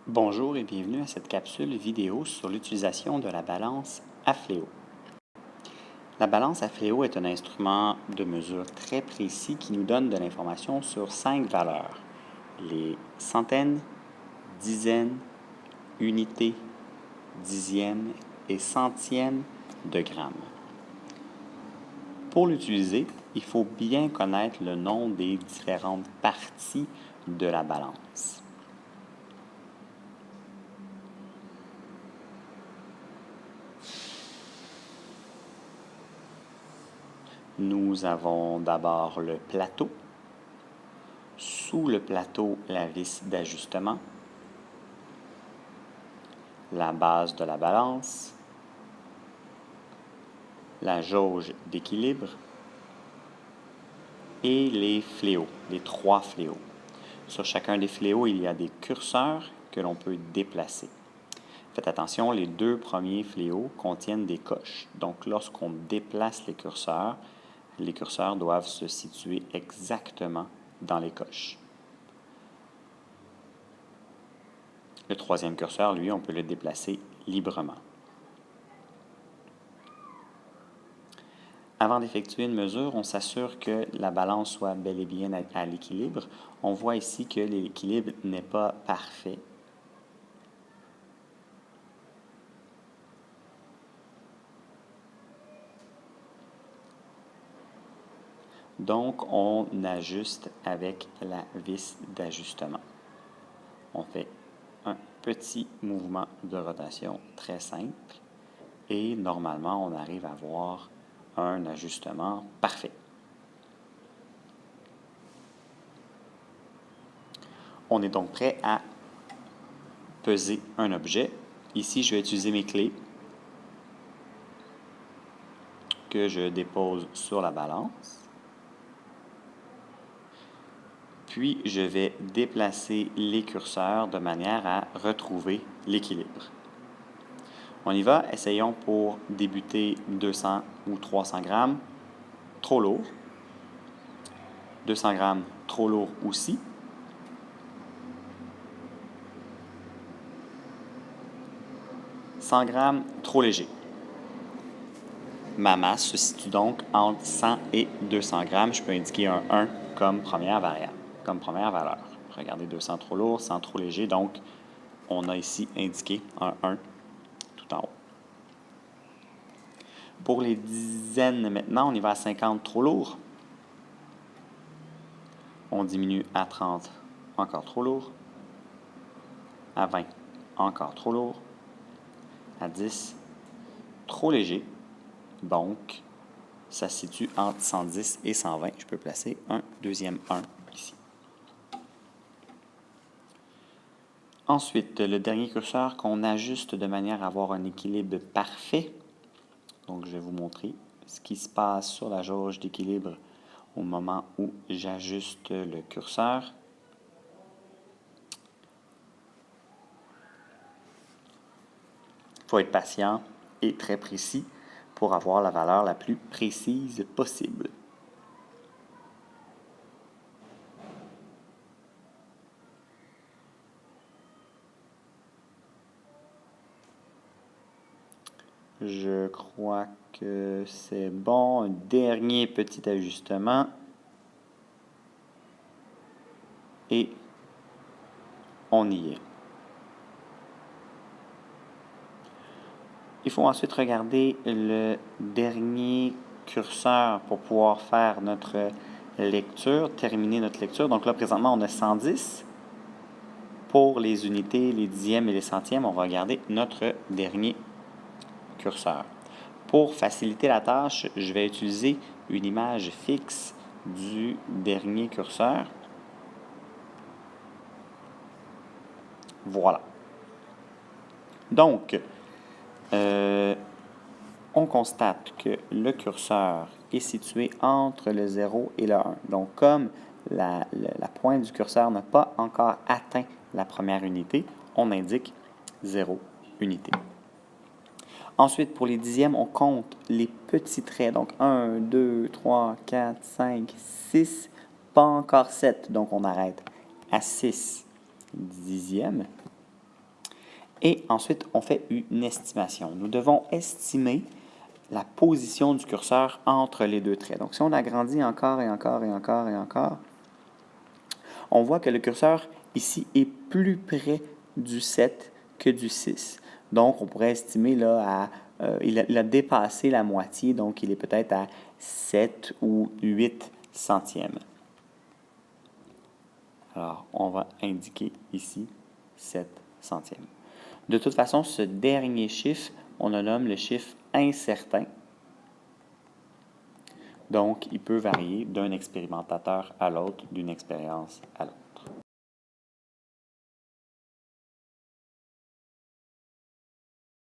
Bonjour et bienvenue à cette capsule vidéo sur l'utilisation de la balance à fléau. La balance à fléau est un instrument de mesure très précis qui nous donne de l'information sur 5 valeurs: les centaines, dizaines, unités, dixièmes et centièmes de grammes. Pour l'utiliser, il faut bien connaître le nom des différentes parties de la balance. Nous avons d'abord le plateau. Sous le plateau, la vis d'ajustement, la base de la balance, la jauge d'équilibre et les fléaux, les 3 fléaux. Sur chacun des fléaux, il y a des curseurs que l'on peut déplacer. Faites attention, les 2 premiers fléaux contiennent des coches. Donc, lorsqu'on déplace les curseurs doivent se situer exactement dans les coches. Le 3e curseur, lui, on peut le déplacer librement. Avant d'effectuer une mesure, on s'assure que la balance soit bel et bien à l'équilibre. On voit ici que l'équilibre n'est pas parfait. Donc, on ajuste avec la vis d'ajustement. On fait un petit mouvement de rotation très simple et normalement, on arrive à avoir un ajustement parfait. On est donc prêt à peser un objet. Ici, je vais utiliser mes clés que je dépose sur la balance. Puis, je vais déplacer les curseurs de manière à retrouver l'équilibre. On y va. Essayons pour débuter 200 ou 300 grammes. Trop lourd. 200 grammes, trop lourd aussi. « 100 grammes, trop léger. Ma masse se situe donc entre 100 et 200 grammes. Je peux indiquer un 1 comme première variable, comme première valeur. Regardez, 200 trop lourd, 100 trop léger. Donc, on a ici indiqué un 1 tout en haut. Pour les dizaines maintenant, on y va à 50 trop lourd. On diminue à 30, encore trop lourd. À 20, encore trop lourd. À 10, trop léger. Donc, ça se situe entre 110 et 120. Je peux placer un deuxième 1 ici. Ensuite, le dernier curseur qu'on ajuste de manière à avoir un équilibre parfait. Donc, je vais vous montrer ce qui se passe sur la jauge d'équilibre au moment où j'ajuste le curseur. Il faut être patient et très précis pour avoir la valeur la plus précise possible. Je crois que c'est bon. Un dernier petit ajustement. Et on y est. Il faut ensuite regarder le dernier curseur pour pouvoir faire notre lecture, terminer notre lecture. Donc là, présentement, on a 110. Pour les unités, les dixièmes et les centièmes, on va regarder notre dernier curseur. Pour faciliter la tâche, je vais utiliser une image fixe du dernier curseur. Voilà. Donc, on constate que le curseur est situé entre le 0 et le 1. Donc, comme la pointe du curseur n'a pas encore atteint la première unité, on indique 0 unité. Ensuite, pour les dixièmes, on compte les petits traits. Donc, 1, 2, 3, 4, 5, 6, pas encore 7. Donc, on arrête à 6 dixièmes. Et ensuite, on fait une estimation. Nous devons estimer la position du curseur entre les deux traits. Donc, si on agrandit encore et encore et encore et encore, on voit que le curseur ici est plus près du 7 que du 6. Donc, on pourrait estimer là il a dépassé la moitié, donc il est peut-être à 7 ou 8 centièmes. Alors, on va indiquer ici 7 centièmes. De toute façon, ce dernier chiffre, on le nomme le chiffre incertain. Donc, il peut varier d'un expérimentateur à l'autre, d'une expérience à l'autre.